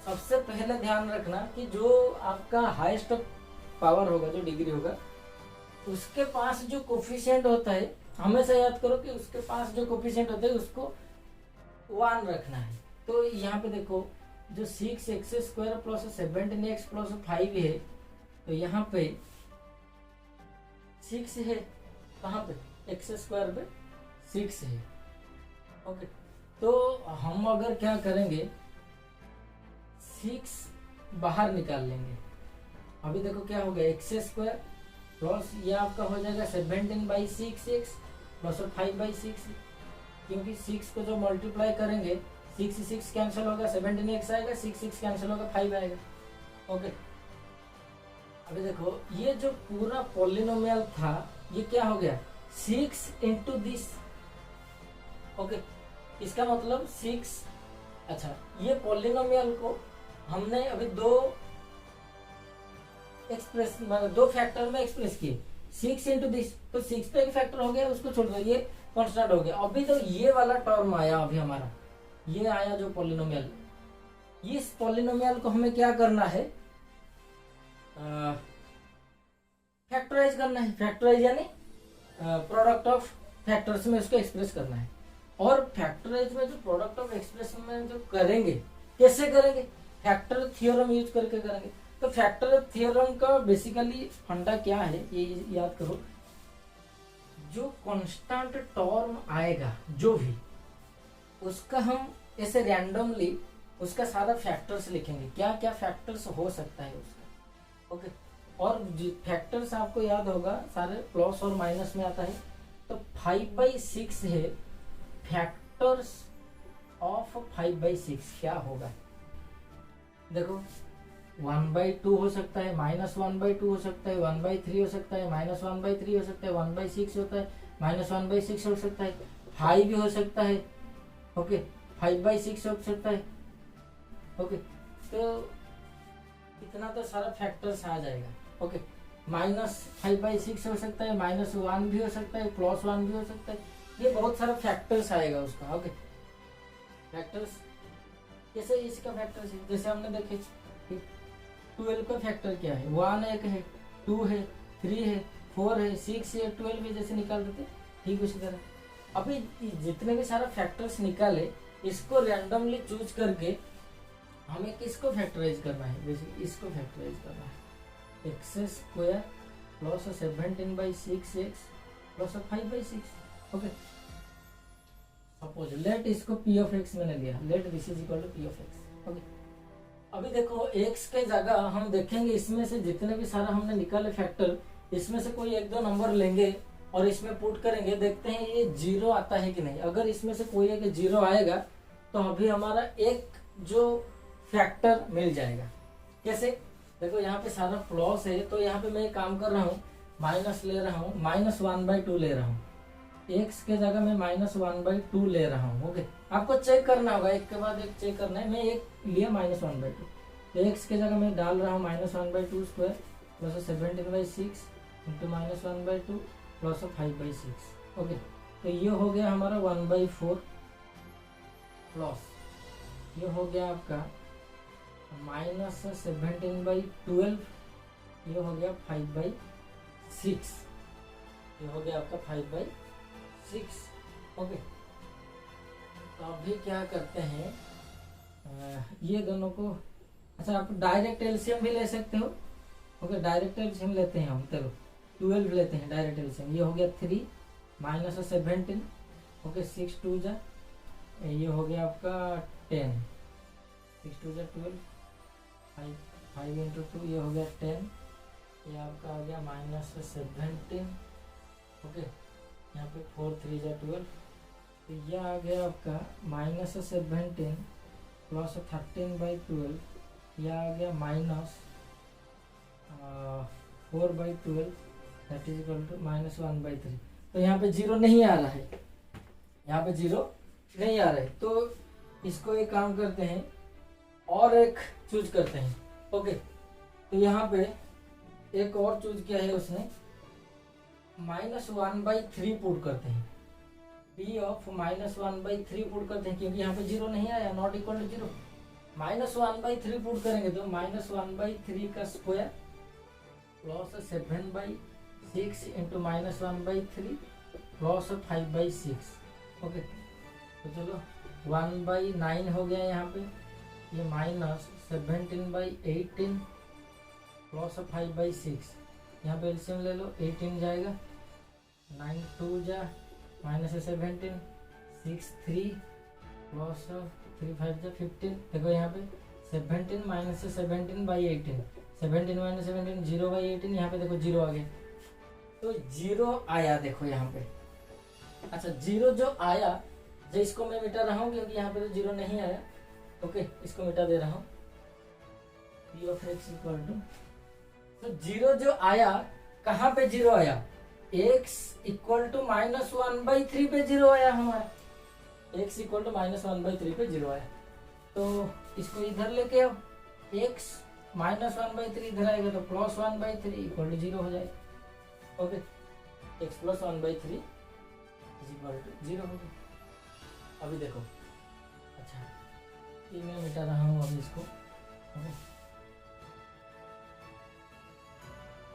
सबसे पहले ध्यान रखना कि जो आपका हाईएस्ट पावर होगा, जो डिग्री होगा, उसके पास जो कोफिशिएंट होता है, हमेशा याद करो कि उसके पास जो कोफिशिएंट होता है उसको 1 रखना है। तो यहाँ पे देखो, जो 6x² प्लस 17x प्लस 5 है, तो यहाँ पे 6 है, कहाँ पे, x² पे 6 है। ओके, तो हम अगर क्या करेंगे, 6 बाहर निकाल लेंगे। अभी देखो क्या हो गया, x² प्लस ये आपका हो जाएगा 17/6x प्लस 5/6, क्योंकि 6 को जो मल्टीप्लाई करेंगे, 6 कैंसिल होगा, 17x आएगा, 6 कैंसिल होगा, 5 आएगा। ओके, अभी देखो ये जो पूरा पॉलिनोमियल था ये क्या हो गया, 6 इंटू दिस। ओके, इसका मतलब 6, अच्छा ये पॉलिनोमियल को हमने अभी 2 फैक्टर में एक्सप्रेस किए, 6 इंटू दिस, तो 6 पे एक फैक्टर हो गया, उसको छोड़ दो, ये कॉन्स्टेंट हो गया। अभी तो ये वाला टर्म आया, अभी हमारा ये आया जो पॉलिनोमियल, इस पॉलिनोमियल को हमें क्या करना है, फैक्टराइज करना है। फैक्टराइज यानी प्रोडक्ट ऑफ फैक्टर्स में उसको एक्सप्रेस करना है। और फैक्टराइज में जो प्रोडक्ट ऑफ एक्सप्रेशन में जो करेंगे, कैसे करेंगे, फैक्टर थ्योरम यूज करके करेंगे। तो फैक्टर थ्योरम का बेसिकली फंडा क्या है, ये याद करो, जो कांस्टेंट टर्म आएगा जो भी, उसका हम ऐसे रैंडमली उसका सारा फैक्टर्स लिखेंगे, क्या क्या फैक्टर्स हो सकता है उसका। ओके, और फैक्टर्स आपको याद होगा सारे प्लस और माइनस में आता है। तो 5/6 है, फैक्टर्स ऑफ 5/6 क्या होगा? देखो 1/2 हो सकता है, -1/2 हो सकता है, 1/3 हो सकता है, -1/3 हो सकता है, 1/6 होता है, -1/6 हो सकता है, 5 भी हो सकता है। ओके, 5/6 हो सकता है। ओके, तो इतना तो सारा फैक्टर्स आ जाएगा। ओके, -5/6 हो सकता है, -1 भी हो सकता है, +1 भी हो सकता है, ये बहुत सारा फैक्टर्स आएगा उसका। ओके, फैक्टर्स जैसे इसका फैक्टर्स है, जैसे हमने देखे 12 का फैक्टर क्या है, 1 एक है, 2 है, 3 है, 4 है, 6 है, 12 है, जैसे निकाल देते ठीक उसी तरह। अभी जितने भी सारा फैक्टर्स निकाले, इसको रैंडमली चूज करके हमें किसको फैक्टराइज करना है, बेसिकली इसको फैक्टराइज करना है। x² plus 17/6x plus 5/6। Okay, suppose let इसको p ऑफ x मैंने लिया, let this is equal to p of x। Okay, अभी देखो x के जगह हम देखेंगे इसमें से जितने भी सारा हमने निकाले फैक्टर, इसमें से कोई एक दो नंबर लेंगे और इसमें पुट करेंगे, देखते हैं ये 0 आता है कि नहीं। अगर इसमें से कोई एक 0 आएगा तो अभी हमारा एक जो फैक्टर मिल जाएगा। कैसे? देखो यहाँ पे सारा प्लस है, तो यहाँ पे मैं काम कर रहा हूँ, माइनस ले रहा हूँ, -1/2 ले रहा हूँ। x के जगह मैं -1/2 ले रहा हूँ। ओके, आपको चेक करना होगा, एक के बाद एक चेक करना है। मैं एक लिया -1/2, तो x के जगह मैं डाल रहा हूँ -1/2 square plus 17/6 into -1/2 plus 5/6। Okay, तो ये हो गया हमारा 1/4 प्लस ये हो गया आपका -17/12, ये हो गया 5/6, ये हो गया आपका 5/6। ओके, तो अभी क्या करते हैं, ये दोनों को, अच्छा आप डायरेक्ट एलसीएम भी ले सकते हो। ओके, डायरेक्ट एलसीएम लेते हैं हम, चलो 12 लेते हैं डायरेक्ट एलसीएम। ये हो गया 3 -17। ओके, 6 2 जा, ये हो गया आपका 10, 6 2 जा 12, 5 इंटू 2, ये हो गया 10, ये आपका आ गया -17। ओके, यहाँ पे 4 3 जा 12, तो यह आ गया आपका -17 प्लस 13/12, यह आ गया -4/12, दैट इज इक्वल टू -1/3। तो यहाँ पे 0 नहीं आ रहा है, यहाँ पे 0 नहीं आ रहा है, तो इसको एक काम करते हैं और एक चूज करते हैं। ओके, तो यहाँ पे एक और चूज किया है उसने, -1/3 पुट करते हैं, p ऑफ -1/3 पुट करते हैं, क्योंकि यहाँ पे 0 नहीं आया, नॉट इक्वल टू 0। -1/3 पुट करेंगे तो -1/3 का square plus 7/6 into -1/3 plus 5/6। Okay, तो चलो 1/9 हो गया यहाँ पे, ये -17/18 प्लस 5/6, यहाँ पे एलसीएम ले लो, 18 जाएगा, 9 2 जा -17, 6 3 प्लस 3 5 जा 15। देखो यहाँ पे 17 -17/18, 17 -17 0/18, यहाँ पे देखो 0 आ गया, तो 0 आया। देखो यहाँ पे, अच्छा 0 जो आया, जो इसको मैं मिटा रहा हूँ क्योंकि यहाँ पे तो 0 नहीं आया। ओके, इसको मिटा दे रहा हूँ, p of x equal to, तो 0 जो आया, कहाँ पे 0 आया, x इक्वल टू -1/3 पे 0 आया हमारा, x इक्वल टू -1/3 पे 0 आया। तो इसको इधर लेके आओ, x -1/3 इधर आएगा तो +1/3 इक्वल टू 0 हो जाएगा। Okay, x plus 1/3 is equal to 0 हो गया। अभी देखो, अच्छा ये मैं मिटा रहा हूँ अभी इसको।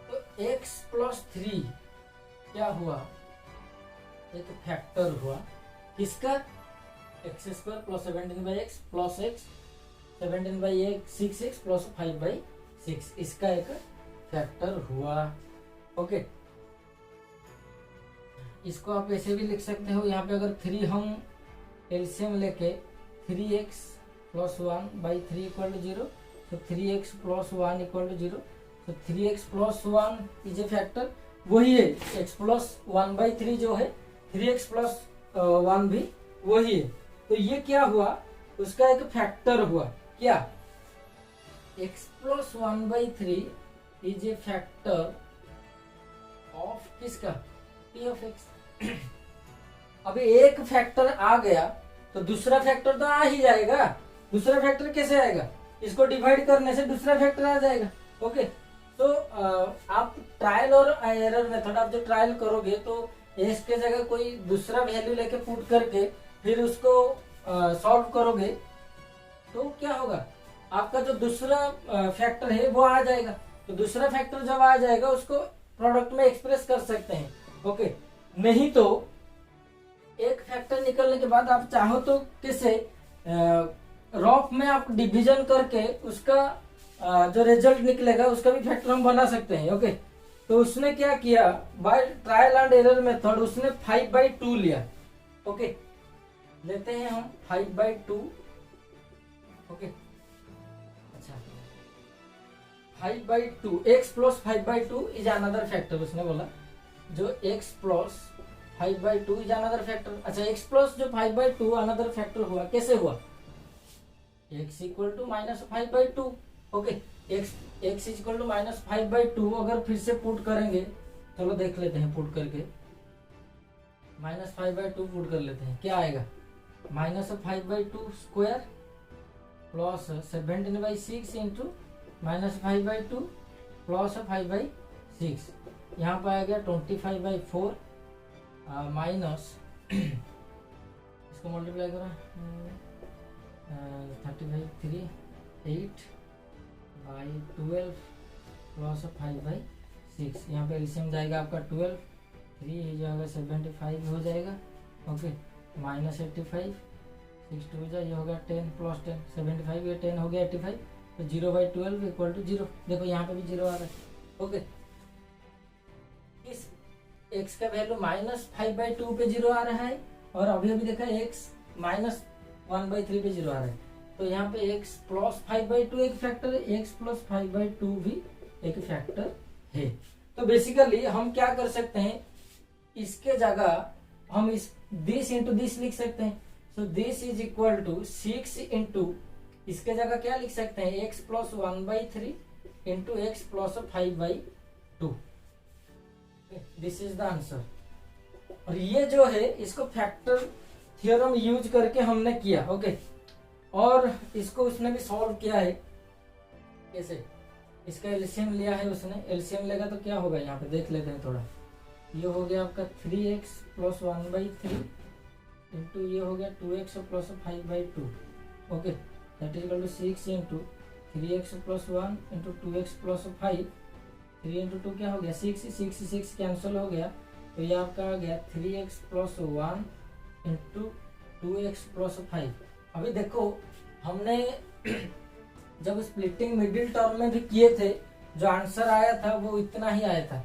तो x प्लस 3 क्या हुआ, एक फैक्टर हुआ किसका, x² plus 17/x plus x 17/6x plus 5/6, इसका एक फैक्टर हुआ। ओके, इसको आप ऐसे भी लिख सकते हो, यहाँ पे अगर 3 हम एलसीएम लेके 3x प्लस 1/3 इक्वल टू 0, तो 3x प्लस 1 इक्वल टू 0, तो 3x plus 1 is a factor, वही है x प्लस 1/3 जो है 3x प्लस 1 भी वही है। तो ये क्या हुआ, उसका एक फैक्टर हुआ। क्या, x plus 1/3 is a factor of किसका, p ऑफ x। अभी एक फैक्टर आ गया तो दूसरा फैक्टर तो आ ही जाएगा। दूसरा फैक्टर कैसे आएगा, इसको डिवाइड करने से दूसरा फैक्टर आ जाएगा। ओके, तो आप ट्रायल और एरर मेथड, आप जो ट्रायल करोगे तो एक्स के जगह कोई दूसरा वैल्यू लेके पुट करके फिर उसको सॉल्व करोगे तो क्या होगा, आपका जो दूसरा फैक्टर है वो आ जाएगा। तो दूसरा फैक्टर जब आ जाएगा उसको प्रोडक्ट में एक्सप्रेस कर सकते हैं। ओके, नहीं तो एक फैक्टर निकलने के बाद आप चाहो तो कैसे रॉफ में आप डिवीजन करके उसका जो रिजल्ट निकलेगा उसका भी फैक्टर हम बना सकते हैं। ओके, तो उसने क्या किया, by trial and error method उसने 5/2 लिया। ओके, लेते हैं हम 5/2। ओके, अच्छा 5/2 x plus 5/2 is another factor, उसने बोला जो x plus 5/2 is another factor. अच्छा, x प्लस जो 5/2 अनदर फैक्टर हुआ, कैसे हुआ, x equal to -5/2। Okay, x equal to -5/2 अगर फिर से पुट करेंगे, चलो देख लेते हैं पुट करके, -5/2 पुट कर लेते हैं, क्या आएगा, -5/2 स्क्वायर प्लस 17/6 इंटू -5/2 प्लस 5/6, यहाँ पर आ गया 25/4 माइनस इसको मल्टीप्लाई करो 30/3 8/12 प्लस 5/6, यहाँ पे एलसीएम जाएगा आपका 12, 3 हो जाएगा 75 हो जाएगा। ओके, -85 6 2 ये हो गया 10 प्लस 10 75, ये 10 हो गया 85, तो 0/12 इक्वल टू 0। देखो यहाँ पे भी 0 आ रहा है। ओके, इस x का वैल्यू -5/2 पे 0 आ रहा है और अभी देखा x -1/3 पे 0 आ रहा है, तो यहाँ पे x प्लस 5/2 एक फैक्टर है, x प्लस 5/2 भी एक फैक्टर है। तो बेसिकली हम क्या कर सकते हैं, इसके जगह हम इस दिस इंटू दिस लिख सकते हैं। So this is equal to 6 into, इसके जगह क्या लिख सकते हैं, x plus 1/3 into x plus 5/2। This is the answer. और ये जो है इसको फैक्टर थ्योरम यूज करके हमने किया। ओके, और इसको उसने भी सॉल्व किया है। कैसे, इसका एलसीएम लिया है उसने, एलसीएम लेगा तो क्या होगा, यहाँ पे देख लेते हैं थोड़ा। ये हो गया आपका 3x प्लस 1/3 इंटू ये हो गया 2x plus 5/2। Okay, that is equal to 6 into 3x plus 1 into 2x plus 5, 3 into 2 क्या हो गया 6, 6 कैंसिल हो गया, तो ये आपका आ गया 3x plus 1 into 2x plus 5। अभी देखो हमने जब स्प्लिटिंग मिडिल टर्म में भी किए थे, जो आंसर आया था वो इतना ही आया था।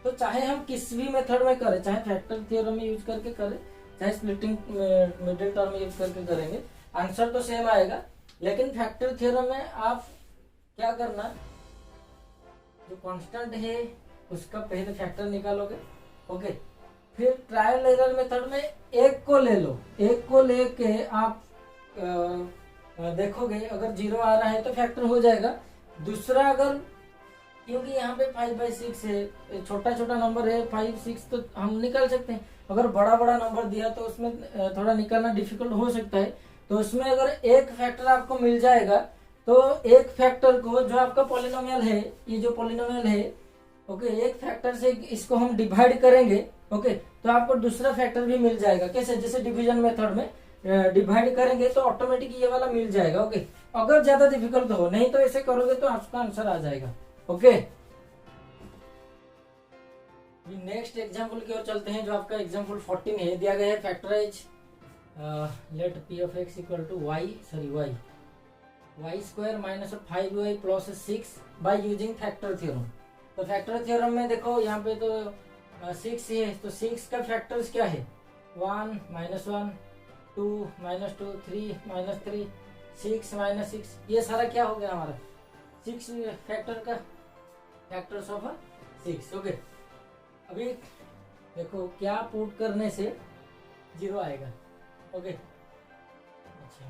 तो चाहे हम किस भी मेथड में करें, चाहे फैक्टर थ्योरम यूज करके करें, चाहे स्प्लिटिंग मिडिल टर्म यूज करके करेंगे, आंसर तो सेम आएगा। लेकिन फैक्टर थ्योरम में आप क्या करना, जो कांस्टेंट है उसका पहले फैक्टर निकालोगे। ओके, फिर ट्रायल एरर मेथड में एक को ले लो, एक को लेके आप देखोगे अगर 0 आ रहा है तो फैक्टर हो जाएगा। दूसरा अगर, क्योंकि यहाँ पे 5/6 है, छोटा छोटा नंबर है 5 6, तो हम निकाल सकते हैं। अगर बड़ा बड़ा नंबर दिया तो उसमें थोड़ा निकालना डिफिकल्ट हो सकता है। तो उसमें अगर एक फैक्टर आपको मिल जाएगा तो एक फैक्टर को, जो आपका पॉलिनोमियल है, ये जो पॉलिनोमियल है, ओके, एक फैक्टर से इसको हम डिवाइड करेंगे। ओके, तो आपको दूसरा फैक्टर भी मिल जाएगा। कैसे, जैसे डिवीजन मेथड में डिवाइड करेंगे तो ऑटोमेटिक ये वाला मिल जाएगा। ओके, अगर ज्यादा डिफिकल्ट हो, नहीं तो ऐसे करोगे तो आपका आंसर आ जाएगा। ओके, नेक्स्ट एग्जांपल की ओर चलते हैं, जो आपका एग्जांपल 14 है। दिया गया है factorise let p of x equal to y square minus 5y plus 6 by using factor theorem. तो फैक्टर थ्योरम में देखो यहाँ पे तो 6 है, तो 6 का फैक्टर्स क्या है, 1 -1 2 -2 3 -3 6 -6, ये सारा क्या हो गया हमारा 6 फैक्टर का फैक्टर्स ऑफ 6। ओके, अभी देखो क्या पुट करने से 0 आएगा। ओके, अच्छा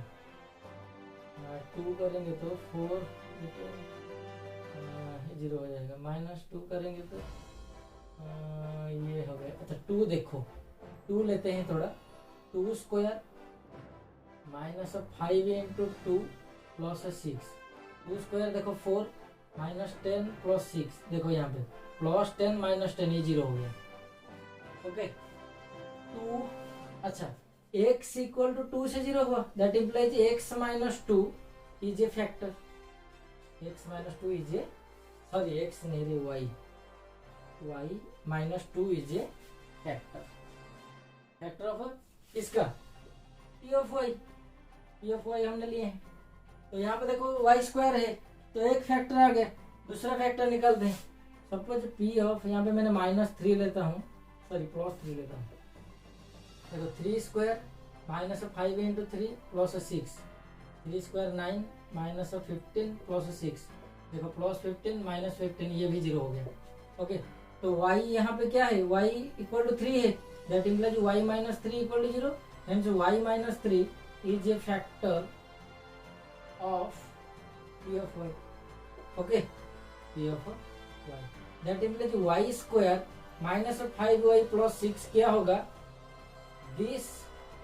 2 करेंगे तो 4 0 हो जाएगा, -2 करेंगे तो ये हो गया। अच्छा 2 देखो, 2 लेते हैं थोड़ा, 2 स्क्वायर -5 इंटू 2 प्लस 6, 2 स्क्वायर देखो 4 -10 प्लस 6, देखो यहाँ पे +10 -10 ये 0 हो गया। ओके 2, अच्छा x इक्वल टू 2 से 0 हुआ, that implies x -2 is a factor, x -2 is A, sorry x नहीं रे y -2 is a factor, factor of इसका p ऑफ y हमने लिए हैं। तो यहाँ पे देखो y स्क्वायर है तो एक फैक्टर आ गया, दूसरा फैक्टर निकालते हैं। सपोज p ऑफ, यहाँ पे मैंने -3 लेता हूँ, सॉरी +3 लेता हूँ। देखो 3 square -5 into 3 plus 6, 3 square 9 -15 plus 6, देखो +15 -15 ये भी 0 हो गया। ओके, तो y यहाँ पे क्या है, y इक्वल टू 3 है, that implies y -3 equal to 0, hence y -3 is a factor of p of y। Okay, p of y, that implies y square -5y plus 6 क्या होगा, this,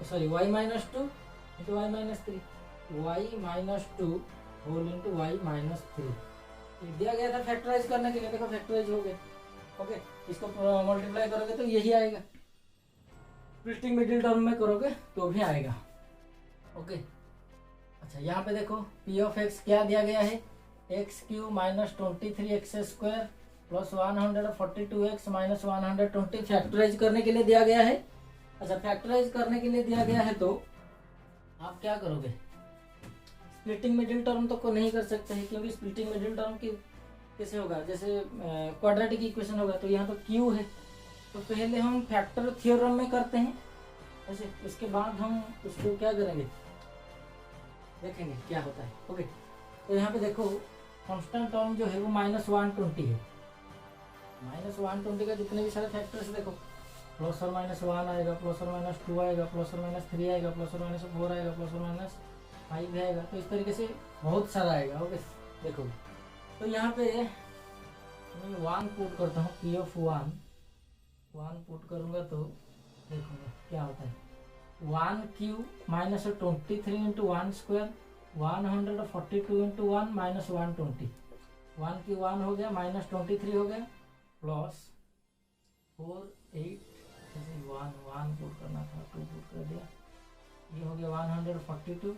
sorry y -2 into y -3, y -2 whole into y -3 दिया गया था factorise करने के लिए, देखो factorise हो गया। ओके, इसको मल्टीप्लाई करोगे तो यही आएगा, स्प्लिटिंग मिडिल टर्म में करोगे तो भी आएगा। ओके, अच्छा यहाँ पे देखो p ऑफ x क्या दिया गया है, x³ -23x² plus 142x -120 factorise करने के लिए दिया गया है। अच्छा फैक्टराइज करने के लिए दिया गया है तो आप क्या करोगे, स्प्लिटिंग मिडिल टर्म तो को नहीं कर सकते हैं, क्योंकि स्प्लिटिंग मिडिल टर्म की कैसे होगा, जैसे क्वाड्रेटिक इक्वेशन होगा तो यहाँ तो q है, तो पहले हम फैक्टर थ्योरम में करते हैं ऐसे, उसके बाद हम उसको क्या करेंगे, देखेंगे क्या होता है। ओके, तो यहाँ पे देखो कांस्टेंट टर्म जो है वो -120 है, -120 का जितने भी सारे फैक्टर्स देखो +or-1 आएगा, +or-2 आएगा, +or-3 आएगा, +or-4 आएगा, +or-5 आएगा, तो इस तरीके से बहुत सारा आएगा। ओके देखो, तो यहाँ पे मैं 1 पुट करता हूँ, p ऑफ 1 पुट करूँगा तो देखूंगा क्या होता है, 1³ -23 इंटू 1 स्क्वायर 142 इंटू 1 -120, 1³ 1 हो गया, -23 हो गया, प्लस 4 8 1 पुट करना था, 2 पुट कर दिया, ये हो गया 142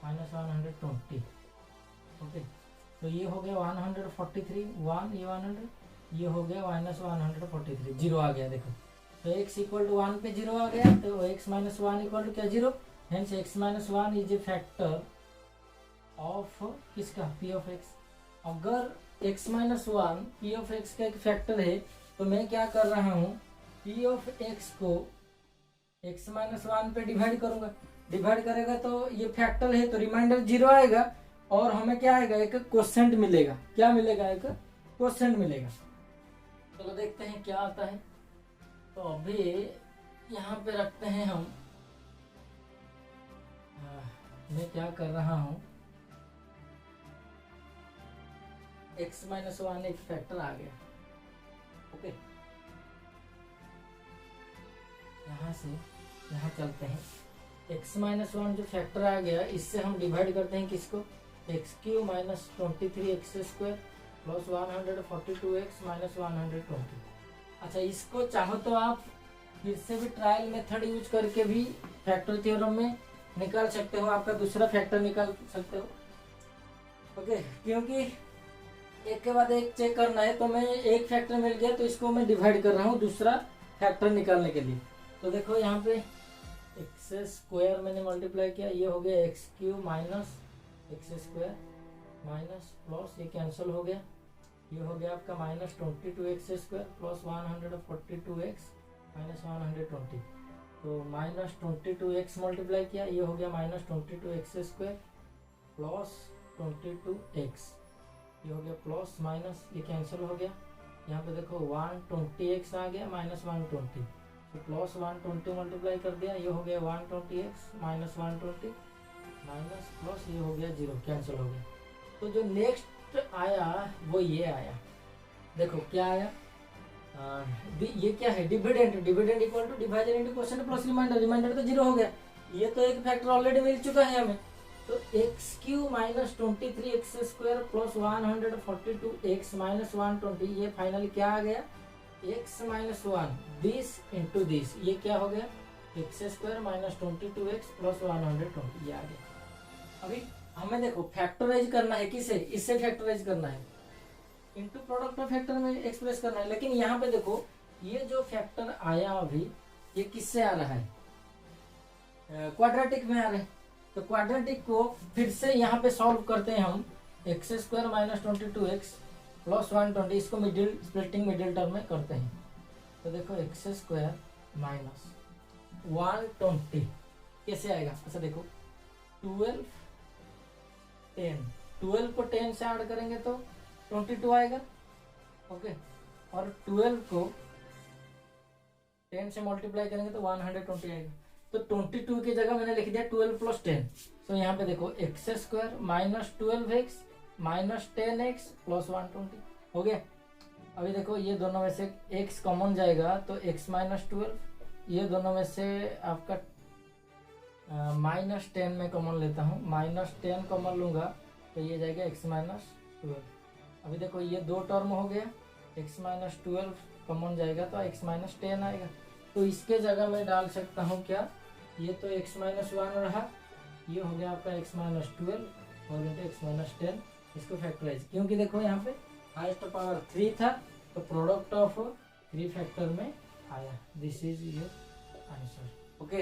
-120। ओके, तो ये हो गया 143 1 ये 100, ये हो गया -143, 0 आ गया। देखो तो x इक्वल टू 1 पे 0 आ गया, तो x -1 इक्वल टू क्या 0, hence x -1 is a factor of किसका, p ऑफ x। अगर x -1 p ऑफ x का एक फैक्टर है तो मैं क्या कर रहा हूँ, p ऑफ x को x -1 पे डिवाइड करूंगा, डिवाइड करेगा तो ये फैक्टर है तो रिमाइंडर 0 आएगा, और हमें क्या आएगा, एक क्वोशेंट मिलेगा। क्या मिलेगा, एक क्वोशेंट मिलेगा। चलो देखते हैं क्या आता है। तो अभी यहाँ पे रखते हैं हम, मैं क्या कर रहा हूँ, x -1 एक फैक्टर आ गया। ओके, यहाँ से यहाँ चलते हैं, x -1 जो फैक्टर आ गया इससे हम डिवाइड करते हैं किसको, x³ -23x² प्लस 142x -120। अच्छा इसको चाहो तो आप फिर से भी ट्रायल मेथड यूज करके भी फैक्टर थ्योरम में निकाल सकते हो, आपका दूसरा फैक्टर निकाल सकते हो। ओके, क्योंकि एक के बाद एक चेक करना है, तो मैं एक फैक्टर मिल गया तो इसको मैं डिवाइड कर रहा हूँ दूसरा फैक्टर निकालने के लिए। तो देखो यहाँ पे x² मैंने मल्टीप्लाई किया, ये हो गया x³ -x² माइनस प्लस ये कैंसिल हो गया, ये हो गया आपका -22x² प्लस 142x -120। तो -22x मल्टीप्लाई किया, ये हो गया -22x² प्लस 22x ये हो गया प्लस माइनस, ये कैंसिल हो गया। यहाँ पे देखो 120x आ गया माइनस 120, तो प्लस 120 मल्टीप्लाई कर दिया, ये हो गया 120x माइनस 120 माइनस प्लस, ये हो गया 0, कैंसिल हो गया। तो जो नेक्स्ट आया वो ये आया, देखो क्या आया, ये क्या है, dividend. Dividend equal to divisor into quotient plus remainder. Remainder तो 0 हो गया, ये तो एक फैक्टर ऑलरेडी मिल चुका है हमें। तो x cube minus 23x square plus 142x minus 120, ये फाइनली क्या आ गया, x minus 1 this into this, ये क्या हो गया, x square minus 22x plus 120, ये आ गया। अभी हमें देखो फैक्टराइज करना है, किसे, इससे फैक्टराइज करना है, इनटू प्रोडक्ट ऑफ फैक्टर में एक्सप्रेस करना है। लेकिन यहाँ पे देखो ये जो फैक्टर आया अभी, ये किससे आ रहा है, क्वाड्रेटिक में आ रहा है। तो क्वाड्रेटिक को फिर से यहाँ पे सॉल्व करते हैं हम, x square minus 22x plus 120, इसको मिडिल स्प्लिटिंग मिडिल टर्म में करते हैं। तो देखो एक्स स्क्वायर माइनस 120 कैसे आएगा, अच्छा देखो 12 10, 12 को 10 से ऐड करेंगे तो 22 आएगा, ओके, और 12 को 10 से मल्टीप्लाई करेंगे तो 120 आएगा। तो 22 की जगह मैंने लिख दिया 12 प्लस 10। तो यहाँ पे देखो x square minus 12x minus 10x plus 120 हो गया। अभी देखो ये दोनों में से x कॉमन जाएगा तो x माइनस 12, ये दोनों में से आपका माइनस 10 में कॉमन लेता हूँ, माइनस 10 कॉमन लूंगा तो ये जाएगा x माइनस 12। अभी देखो ये दो टर्म हो गया, x माइनस 12 कॉमन जाएगा तो x माइनस 10 आएगा। तो इसके जगह मैं डाल सकता हूँ क्या, ये तो x माइनस 1 रहा, ये हो गया आपका x माइनस 12 और इंटू x माइनस 10, इसको फैक्टराइज, क्योंकि देखो यहाँ पे हाईएस्ट पावर 3 था तो प्रोडक्ट ऑफ 3 फैक्टर में आया। This is your answer, okay.